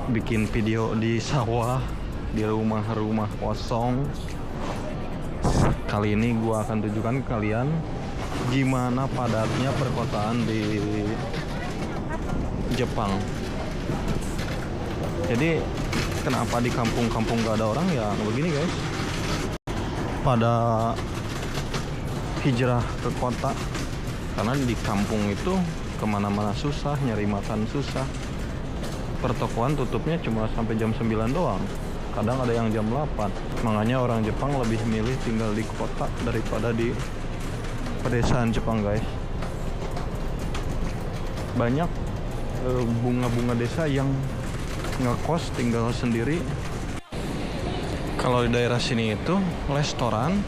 bikin video di sawah, di rumah-rumah kosong. Kali ini gua akan tunjukkan ke kalian gimana padatnya perkotaan di Jepang. Jadi kenapa di kampung-kampung gak ada orang ya begini guys. Pada hijrah ke kota karena di kampung itu kemana-mana susah, nyari makan susah. Pertokoan tutupnya cuma sampai jam 9 doang, kadang ada yang jam 8. Makanya orang Jepang lebih milih tinggal di kota daripada di pedesaan Jepang guys. Banyak bunga-bunga desa yang ngekos tinggal sendiri. Kalau di daerah sini itu restoran,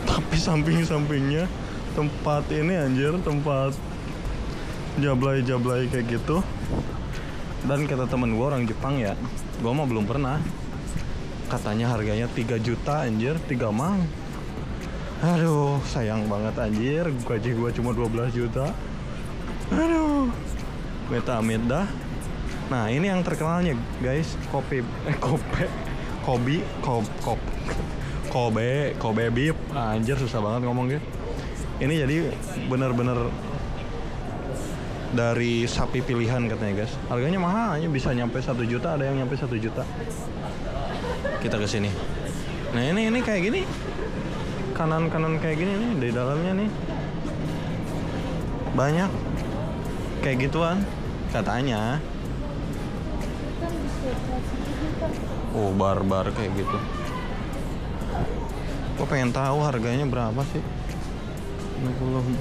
tapi samping-sampingnya tempat ini anjir, tempat jablay-jablay kayak gitu. Dan kata temen gue orang Jepang ya, gue mah belum pernah, katanya harganya 3 juta anjir, 3 mang. Aduh sayang banget anjir, gaji gue cuma 12 juta. Aduh amit dah. Nah ini yang terkenalnya guys, Kobe beef. Anjir susah banget ngomongnya. Ini jadi bener-bener dari sapi pilihan katanya guys. Harganya mahal, hanya bisa nyampe 1 juta, ada yang nyampe 1 juta. Kita ke sini. Nah ini kayak gini. Kanan kayak gini nih, di dalamnya nih. Banyak kayak gituan katanya. Oh, bar-bar kayak gitu. Gue pengen tahu harganya berapa sih? 60.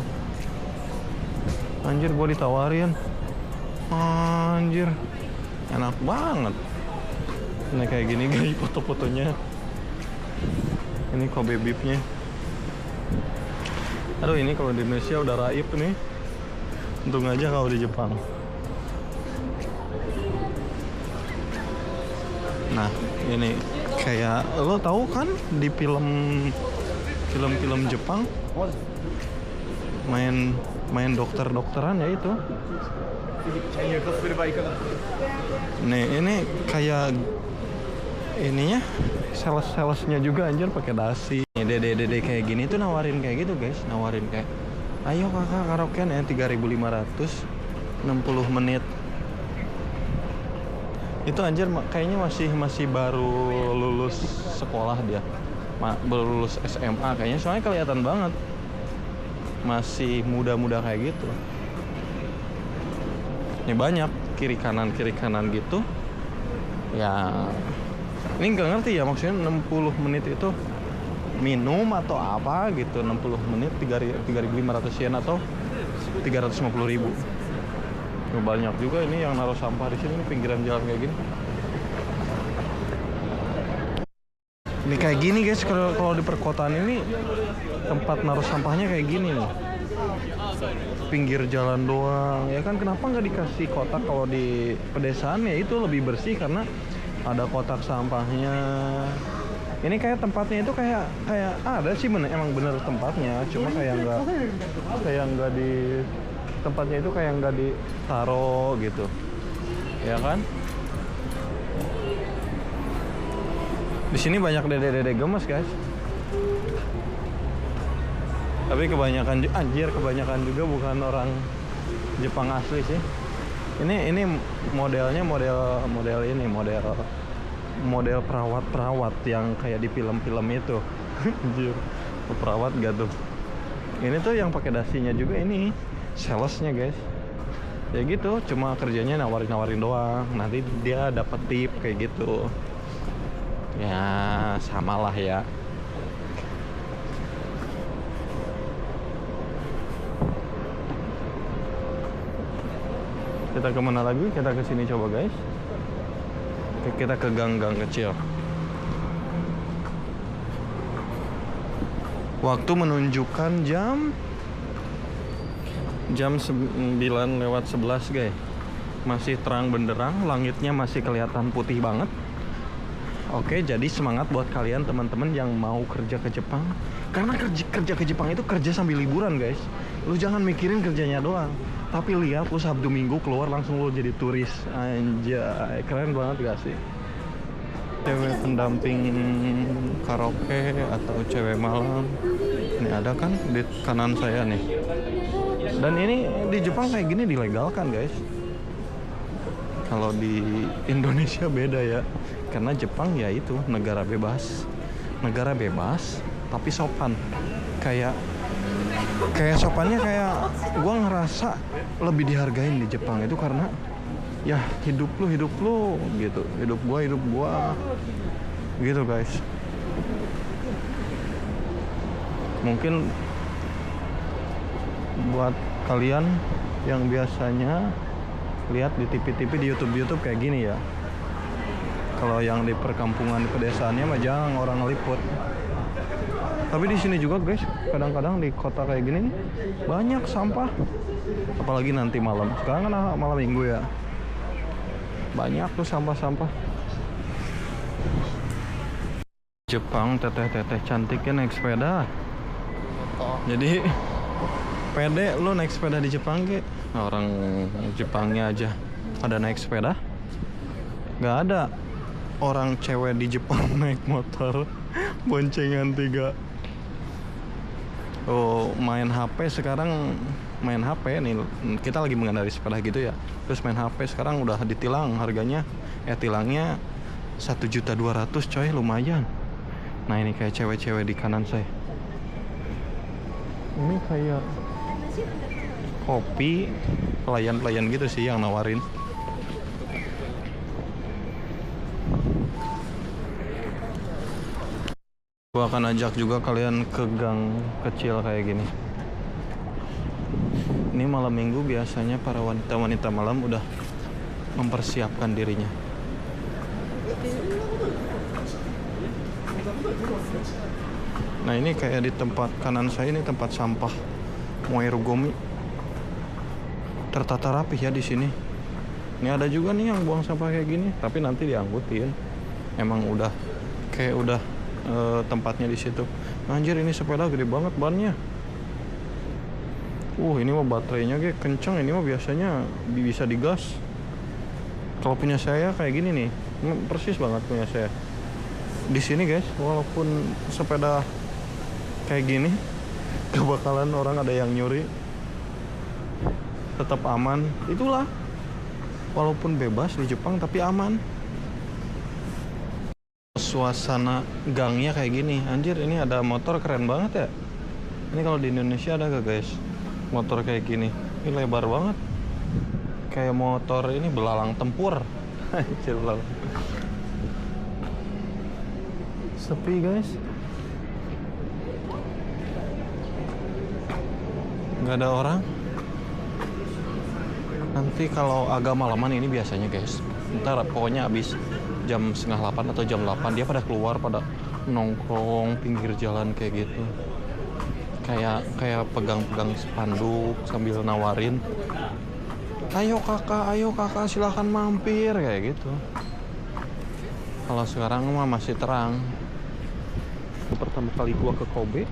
Anjir, gue ditawarin. Anjir, enak banget. Ini kayak gini guys foto-fotonya. Ini Kobe beefnya. Aduh, ini kalau di Indonesia udah raib nih. Untung aja kalau di Jepang. Nah, ini kayak lo tahu kan di film-film Jepang main dokter-dokteran ya itu. Nih ini kayak ininya sales-salesnya juga anjir pakai dasi. Nih dede kayak gini tuh nawarin kayak gitu guys, nawarin kayak ayo kakak karaokean ya 3.500 60 menit. Itu anjir kayaknya masih baru lulus sekolah dia. Baru lulus SMA kayaknya, soalnya kelihatan banget masih muda-muda kayak gitu. Ini banyak kiri kanan gitu. Ya ini nggak ngerti ya maksudnya 60 menit itu minum atau apa gitu. 60 menit 3.500 yen atau 350.000. Banyak juga ini yang naruh sampah di sini, pinggiran jalan kayak gini. Ini kayak gini guys, kalau di perkotaan ini tempat naruh sampahnya kayak gini nih. Pinggir jalan doang. Ya kan kenapa nggak dikasih kotak? Kalau di pedesaan ya itu lebih bersih karena ada kotak sampahnya. Ini kayak tempatnya itu kayak ada sih emang bener tempatnya, cuma kayak nggak di tempatnya itu kayak nggak ditaro gitu. Ya kan? Di sini banyak dede gemes guys. Tapi kebanyakan juga bukan orang Jepang asli sih. Ini modelnya model perawat yang kayak di film-film itu. Anjir, perawat gak tuh? Ini tuh yang pakai dasinya juga ini salesnya guys. Ya gitu, cuma kerjanya nawarin doang. Nanti dia dapat tip kayak gitu. Ya samalah ya. Kita kemana lagi? Kita ke sini coba guys. Kita ke gang-gang kecil. Waktu menunjukkan jam 9:11 guys. Masih terang benderang, langitnya masih kelihatan putih banget. Oke, jadi semangat buat kalian teman-teman yang mau kerja ke Jepang. Karena kerja ke Jepang itu kerja sambil liburan guys. Lu jangan mikirin kerjanya doang, Tapi lihat lu Sabtu Minggu keluar langsung lu jadi turis. Anjay, keren banget gak sih? Cewek pendamping karaoke atau cewek malam. Ini ada kan di kanan saya nih. Dan ini di Jepang kayak gini dilegalkan guys. Kalau di Indonesia beda ya. Karena Jepang ya itu negara bebas. Negara bebas tapi sopan. Kayak sopannya kayak gua ngerasa lebih dihargain di Jepang itu karena ya hidup lu gitu, hidup gua gitu guys. Mungkin buat kalian yang biasanya lihat di TV-TV di YouTube kayak gini ya, kalau yang di perkampungan di pedesaannya mah jarang orang ngeliput. Tapi di sini juga guys, kadang-kadang di kota kayak gini banyak sampah, apalagi nanti malam. Sekarang kan malam minggu ya, banyak tuh sampah-sampah. Jepang teteh-teteh cantiknya naik sepeda. Jadi pede lu naik sepeda di Jepang ke? Orang Jepangnya aja ada naik sepeda. Gak ada orang cewek di Jepang naik motor boncengan 3. Oh, main HP sekarang, main HP nih, kita lagi mengendarai sepeda gitu ya, terus main HP sekarang udah ditilang harganya, tilangnya 1.200.000 coy, lumayan. Nah ini kayak cewek-cewek di kanan saya, ini kayak kopi, pelayan-pelayan gitu sih yang nawarin. Gua akan ajak juga kalian ke gang kecil kayak gini. Ini malam minggu biasanya para wanita-wanita malam udah mempersiapkan dirinya. Nah ini kayak di tempat kanan saya ini tempat sampah Moerugomi. Tertata rapih ya di sini. Ini ada juga nih yang buang sampah kayak gini, tapi nanti diangkutin. Emang udah kayak udah tempatnya di situ. Anjir ini sepeda gede banget bannya. Ini mah baterainya kayak kenceng. Ini mah biasanya bisa digas. Kalau punya saya kayak gini nih, persis banget punya saya. Di sini guys, walaupun sepeda kayak gini, gak bakalan orang ada yang nyuri. Tetap aman. Itulah. Walaupun bebas di Jepang tapi aman. Suasana gangnya kayak gini. Anjir ini ada motor keren banget ya. Ini kalau di Indonesia ada gak guys motor kayak gini? Ini lebar banget, kayak motor ini belalang tempur. Anjir, belalang. Sepi guys, nggak ada orang. Nanti kalau agak malaman ini biasanya guys, ntar pokoknya habis jam 7:30 atau jam 8 dia pada keluar, pada nongkrong pinggir jalan kayak gitu, kayak pegang-pegang spanduk sambil nawarin, ayo kakak silahkan mampir kayak gitu. Kalau sekarang mah masih terang. Pertama kali gua ke Kobe,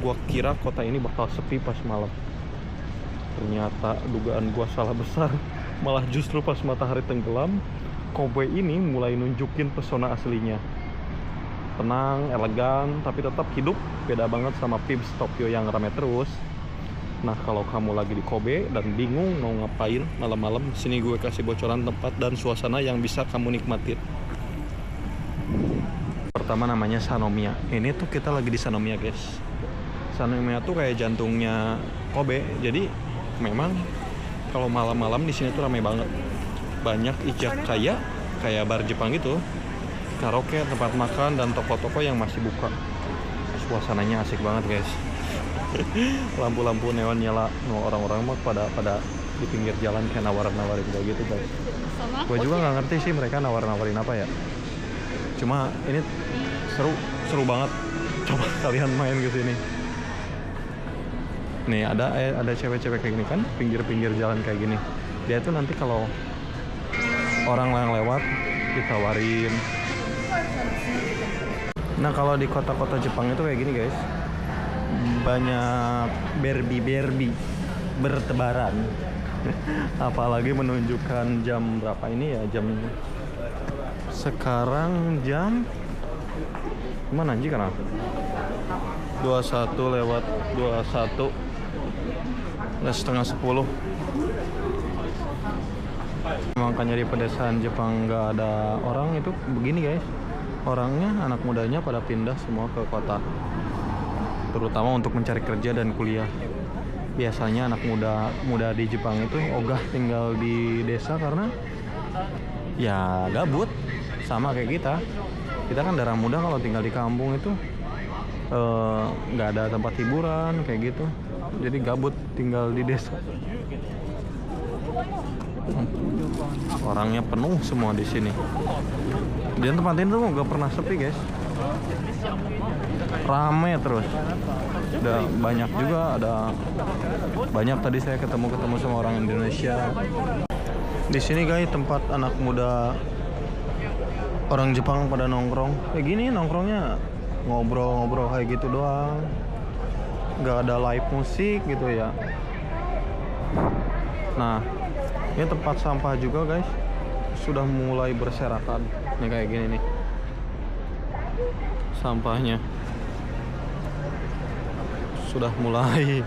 gua kira kota ini bakal sepi pas malam. Ternyata dugaan gua salah besar. Malah justru pas matahari tenggelam, Kobe ini mulai nunjukin pesona aslinya. Tenang, elegan, tapi tetap hidup. Beda banget sama Pips Tokyo yang rame terus. Nah, kalau kamu lagi di Kobe dan bingung mau ngapain malam-malam, sini gue kasih bocoran tempat dan suasana yang bisa kamu nikmatin. Pertama namanya Sanomiya. Ini tuh kita lagi di Sanomiya guys. Sanomiya tuh kayak jantungnya Kobe. Jadi memang kalau malam-malam di sini tuh ramai banget. Banyak izakaya kayak bar Jepang gitu, karaoke, tempat makan, dan toko-toko yang masih buka. Suasananya asik banget guys. Lampu-lampu neon nyala. Orang-orang mah pada di pinggir jalan kayak nawarin kayak gitu guys. Gue juga nggak ngerti sih mereka nawarin apa ya. Cuma ini seru banget. Coba kalian main ke sini. Nih ada cewek-cewek kayak gini kan, pinggir-pinggir jalan kayak gini. Dia tuh nanti kalau orang yang lewat ditawarin. Nah kalau di kota-kota Jepang itu kayak gini guys, banyak Barbie bertebaran. Apalagi menunjukkan jam berapa ini ya, jam sekarang jam mana anjing kan? 21 lewat 21 setengah 10. Makanya di pedesaan Jepang nggak ada orang itu begini guys. Orangnya, anak mudanya pada pindah semua ke kota, terutama untuk mencari kerja dan kuliah. Biasanya anak muda di Jepang itu ogah tinggal di desa karena ya gabut, sama kayak kita. Kita kan darah muda kalau tinggal di kampung itu nggak ada tempat hiburan kayak gitu, jadi gabut tinggal di desa. Orangnya penuh semua di sini. Dan tempat ini tuh nggak pernah sepi guys, rame terus. Ada banyak juga, ada banyak tadi saya ketemu sama orang Indonesia. Di sini guys tempat anak muda orang Jepang pada nongkrong. Kayak gini nongkrongnya ngobrol-ngobrol kayak gitu doang. Nggak ada live musik gitu ya. Nah, ini tempat sampah juga guys. Sudah mulai berserakan. Nih kayak gini nih. Sampahnya sudah mulai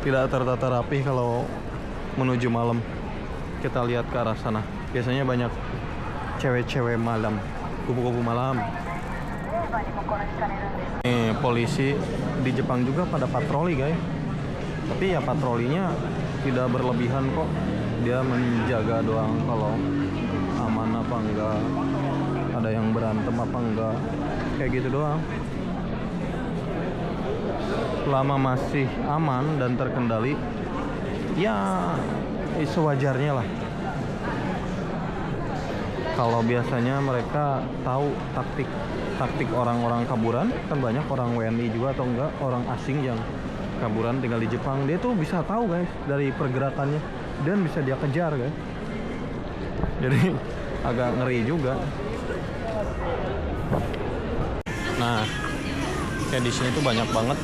tidak tertata rapi kalau menuju malam. Kita lihat ke arah sana. Biasanya banyak cewek-cewek malam, kupu-kupu malam. Polisi di Jepang juga pada patroli guys. Tapi ya patrolinya tidak berlebihan kok. Dia menjaga doang kalau aman apa enggak, ada yang berantem apa enggak, kayak gitu doang. Selama masih aman dan terkendali, ya sewajarnya lah. Kalau biasanya mereka tahu taktik orang-orang kaburan, kan banyak orang WNI juga atau enggak orang asing yang kaburan tinggal di Jepang. Dia tuh bisa tahu guys dari pergerakannya dan bisa dia kejar guys. Jadi agak ngeri juga. Nah, kayak di sini tuh banyak banget